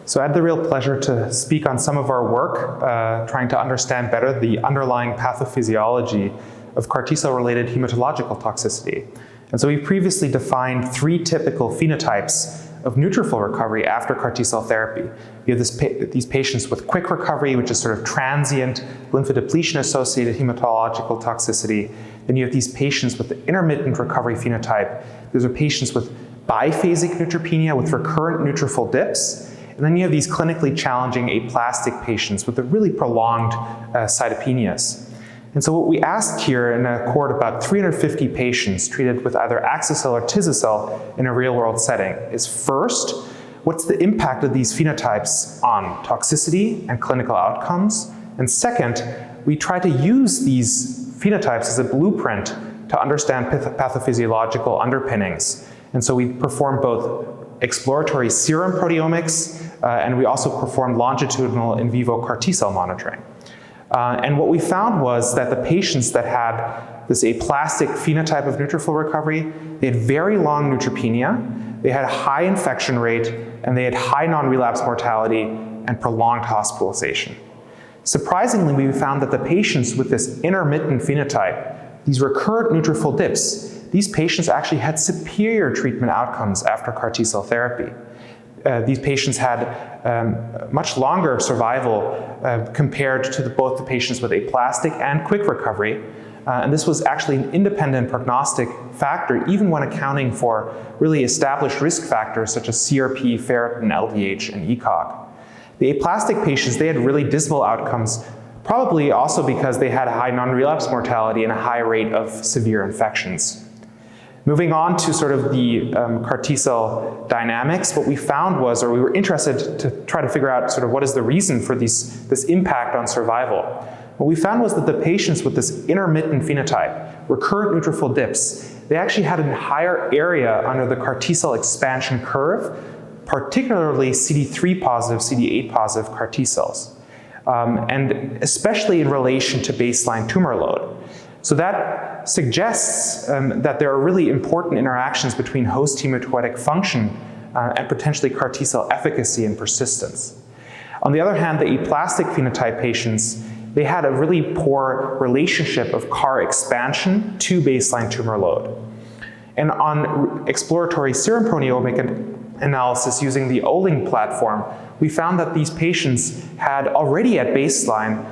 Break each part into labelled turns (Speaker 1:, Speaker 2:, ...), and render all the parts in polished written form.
Speaker 1: So I had the real pleasure to speak on some of our work, trying to understand better the underlying pathophysiology of CAR T-cell-related hematological toxicity. And so we previously defined 3 typical phenotypes of neutrophil recovery after CAR T-cell therapy. You have these patients with quick recovery, which is sort of transient lymphodepletion-associated hematological toxicity. Then you have these patients with the intermittent recovery phenotype. Those are patients with biphasic neutropenia with recurrent neutrophil dips. And then you have these clinically challenging aplastic patients with the really prolonged cytopenias. And so what we asked here in a cohort of about 350 patients treated with either axi-cell or tisagenlecel in a real-world setting is first, what's the impact of these phenotypes on toxicity and clinical outcomes? And second, we try to use these phenotypes as a blueprint to understand pathophysiological underpinnings. And so we performed both exploratory serum proteomics, and we also performed longitudinal in vivo CAR T-cell monitoring. And what we found was that the patients that had this aplastic phenotype of neutrophil recovery, they had very long neutropenia, they had a high infection rate, and they had high non-relapse mortality and prolonged hospitalization. Surprisingly, we found that the patients with this intermittent phenotype, these recurrent neutrophil dips, these patients actually had superior treatment outcomes after CAR T-cell therapy. These patients had much longer survival compared to both the patients with aplastic and quick recovery. And this was actually an independent prognostic factor, even when accounting for really established risk factors such as CRP, ferritin, LDH, and ECOG. The aplastic patients, they had really dismal outcomes, probably also because they had a high non-relapse mortality and a high rate of severe infections. Moving on to sort of the CAR T-cell dynamics, what we found was, or we were interested to try to figure out sort of what is the reason for this impact on survival. What we found was that the patients with this intermittent phenotype, recurrent neutrophil dips, they actually had a higher area under the CAR T-cell expansion curve, particularly CD3 positive, CD8 positive CAR T-cells, and especially in relation to baseline tumor load. So that suggests that there are really important interactions between host hematopoietic function and potentially CAR T-cell efficacy and persistence. On the other hand, the aplastic phenotype patients, they had a really poor relationship of CAR expansion to baseline tumor load. And on exploratory serum proteomic analysis using the Olink platform, we found that these patients had already at baseline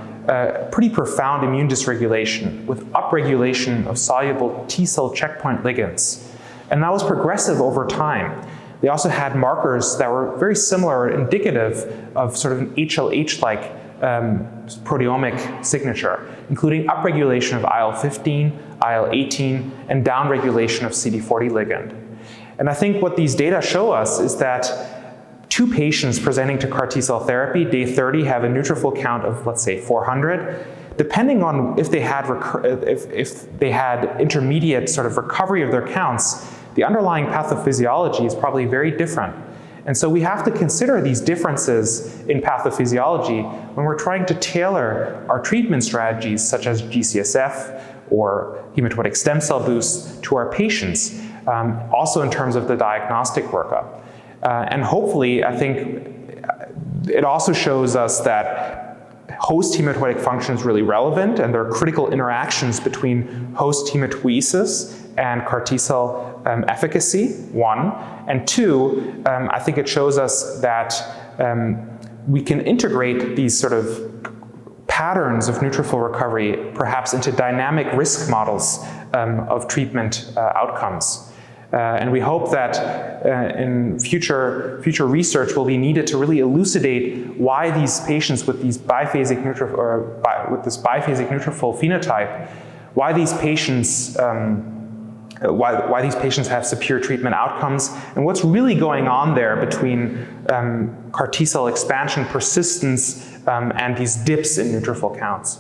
Speaker 1: pretty profound immune dysregulation with upregulation of soluble T-cell checkpoint ligands. And that was progressive over time. They also had markers that were very similar, indicative of sort of an HLH-like proteomic signature, including upregulation of IL-15, IL-18, and downregulation of CD40 ligand. And I think what these data show us is that 2 patients presenting to CAR T-cell therapy, day 30, have a neutrophil count of, let's say, 400. Depending on if they had intermediate sort of recovery of their counts, the underlying pathophysiology is probably very different. And so we have to consider these differences in pathophysiology when we're trying to tailor our treatment strategies, such as GCSF or hematopoietic stem cell boosts, to our patients, also in terms of the diagnostic workup. And hopefully, I think it also shows us that host hematopoietic function is really relevant, and there are critical interactions between host hematopoiesis and CAR T-cell efficacy, 1. And 2, I think it shows us that we can integrate these sort of patterns of neutrophil recovery perhaps into dynamic risk models of treatment outcomes. And we hope that in future research will be needed to really elucidate why these patients with these biphasic neutrophil phenotype, why these patients have superior treatment outcomes, and what's really going on there between CAR T-cell expansion persistence and these dips in neutrophil counts.